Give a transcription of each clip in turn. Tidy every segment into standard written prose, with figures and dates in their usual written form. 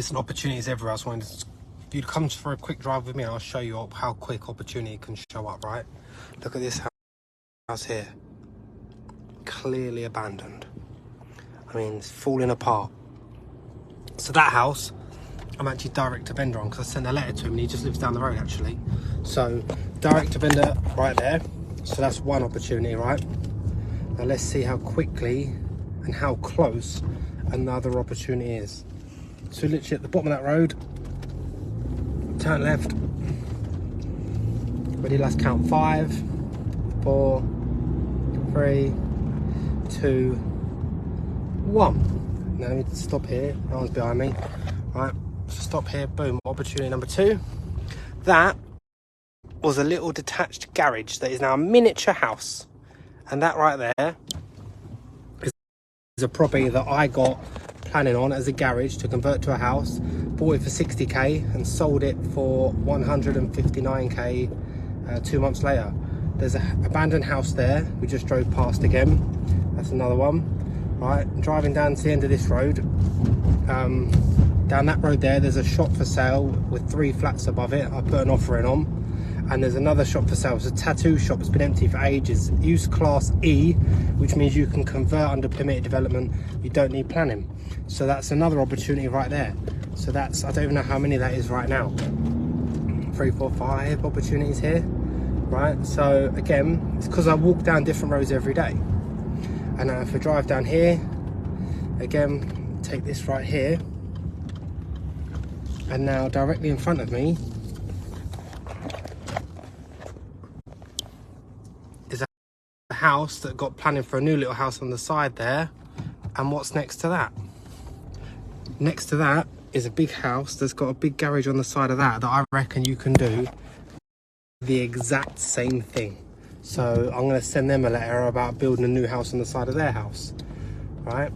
Listen, opportunities everywhere. I just wanted to, if you'd come for a quick drive with me, I'll show you how quick opportunity can show up, right? Look at this house here. Clearly abandoned. I mean, it's falling apart. So that house, I'm actually direct to vendor on because I sent a letter to him and he just lives down the road actually. So direct to vendor right there. So that's one opportunity, right? Now let's see how quickly and how close another opportunity is. So literally at the bottom of that road, turn left. Ready, let's count 5, 4, 3, 2, 1. Now let me stop here, no one's behind me. Right, stop here, boom, opportunity number 2. That was a little detached garage that is now a miniature house. And that right there is a property that I got planning on as a garage to convert to a house. Bought it for 60k and sold it for 159k 2 months later. There's an abandoned house there we just drove past again. That's another one. Right, driving down to the end of this road, down that road there's a shop for sale with 3 flats above it. I put an offer in on. And there's another shop for sale. It's a tattoo shop that's been empty for ages. Use class E, which means you can convert under permitted development. You don't need planning. So that's another opportunity right there. So that's, I don't even know how many that is right now. 3, 4, 5 opportunities here, right? So again, it's because I walk down different roads every day. And if I drive down here, again, take this right here. And now directly in front of me, house that got planning for a new little house on the side there. And what's next to that? Next to that is a big house that's got a big garage on the side of that I reckon you can do the exact same thing. So I'm going to send them a letter about building a new house on the side of their house, right?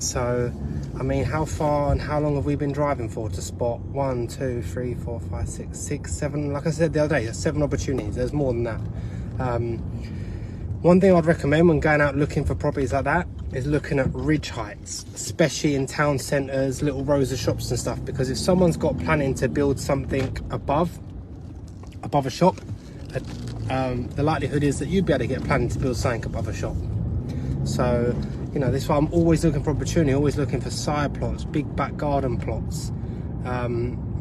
So I mean, how far and how long have we been driving for to spot 1, 2, 3, 4, 5, 6, 7, like I said the other day, there's 7 opportunities. There's more than that. One thing I'd recommend when going out looking for properties like that is looking at ridge heights, especially in town centres, little rows of shops and stuff, because if someone's got planning to build something above a shop, the likelihood is that you'd be able to get planning to build something above a shop. So, you know, this is why I'm always looking for opportunity, always looking for side plots, big back garden plots,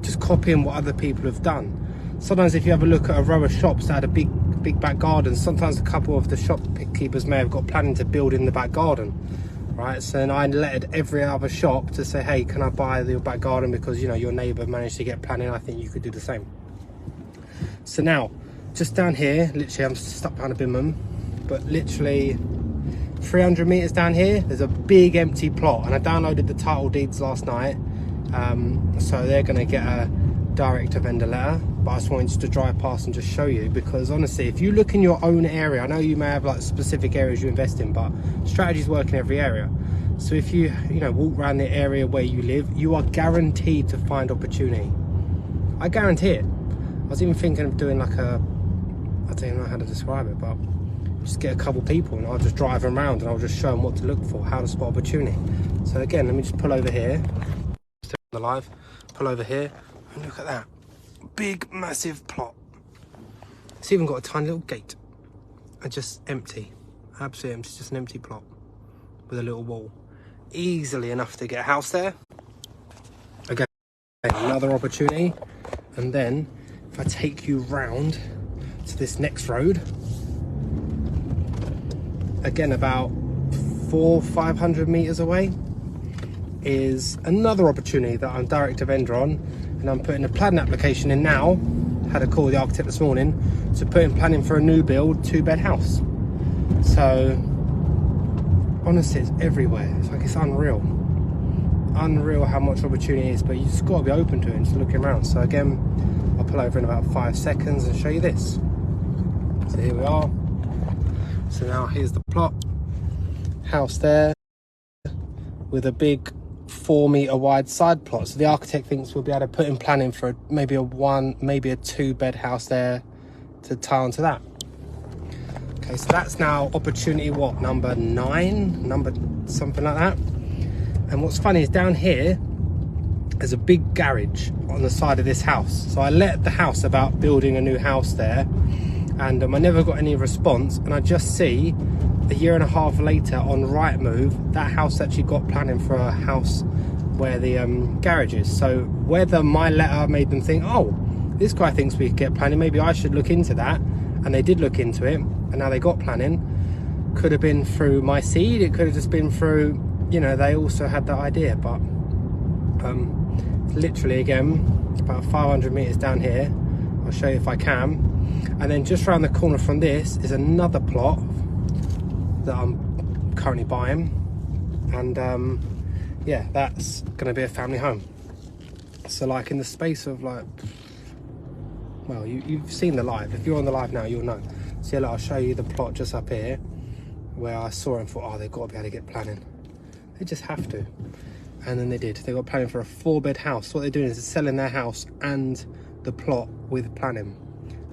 just copying what other people have done. Sometimes if you have a look at a row of shops that had a big back garden, sometimes a couple of the shopkeepers may have got planning to build in the back garden, right? So then I lettered every other shop to say, hey, can I buy your back garden because, you know, your neighbour managed to get planning, I think you could do the same. So now, just down here, literally I'm stuck behind a Binman, but literally 300 metres down here, there's a big empty plot, and I downloaded the title deeds last night, so they're going to get a direct to vendor letter. But I just wanted to drive past and just show you, because honestly, if you look in your own area, I know you may have like specific areas you invest in, but strategies work in every area. So if you know, walk around the area where you live, you are guaranteed to find opportunity. I guarantee it. I was even thinking of doing like a, I don't even know how to describe it, but just get a couple people and I'll just drive them around and I'll just show them what to look for, how to spot opportunity. So again, let me just pull over here, still on the live, pull over here and look at that. Big massive plot. It's even got a tiny little gate and just empty, absolutely empty, just an empty plot with a little wall. Easily enough to get a house there. Again, another opportunity. And then if I take you round to this next road, again about 400-500 meters away is another opportunity that I'm direct to vendor on, and I'm putting a planning application in now. Had a call with the architect this morning to put in planning for a new build 2-bed house. So honestly, it's everywhere. It's like, it's unreal how much opportunity is, but you just got to be open to it and just looking around. So again, I'll pull over in about 5 seconds and show you this. So here we are. So now here's the plot, house there with a big 4-meter wide side plot. So the architect thinks we'll be able to put in planning for maybe a 2-bed house there to tie onto that. Okay, so that's now opportunity what, number 9, number something like that. And what's funny is down here there's a big garage on the side of this house. So I let the house about building a new house there, and I never got any response. And I just see a year and a half later on Rightmove, that house actually got planning for a house where the garage is. So whether my letter made them think, oh, this guy thinks we could get planning, maybe I should look into that, and they did look into it, and now they got planning. Could have been through my seed, it could have just been through, you know, they also had that idea. But literally, again, about 500 meters down here, I'll show you if I can. And then just around the corner from this is another plot that I'm currently buying, and yeah, that's gonna be a family home. So like in the space of like, well, you've seen the live. If you're on the live now, you'll know. So yeah, look, I'll show you the plot just up here where I saw it and thought, oh, they've got to be able to get planning. They just have to. And then they did. They got planning for a 4-bed house. What they're doing is selling their house and the plot with planning.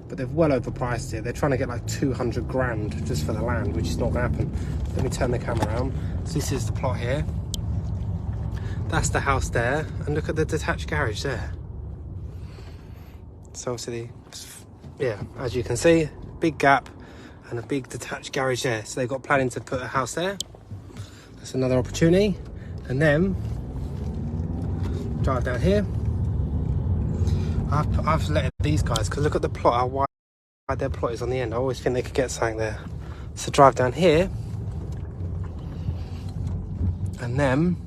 But they've well overpriced it. They're trying to get like 200 grand just for the land, which is not gonna happen. Let me turn the camera around. So this is the plot here. That's the house there. And look at the detached garage there. So obviously, yeah, as you can see, big gap and a big detached garage there. So they've got planning to put a house there. That's another opportunity. And then drive down here. I've let these guys, because look at the plot, how wide their plot is on the end. I always think they could get something there. So drive down here, and then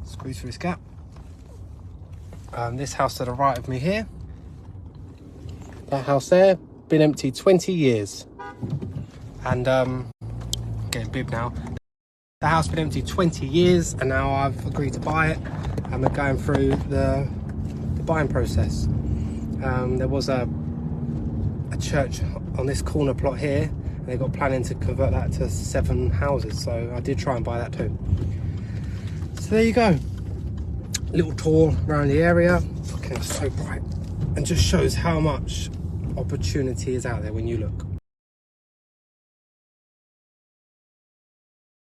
squeeze through this gap. This house to the right of me here, that house there, been empty 20 years. And getting bib now. The house been empty 20 years, and now I've agreed to buy it, and we're going through the buying process. There was a church on this corner plot here, and they got planning to convert that to 7 houses, so I did try and buy that too. So there you go, little tour around the area. Fucking so bright, and just shows how much opportunity is out there when you look.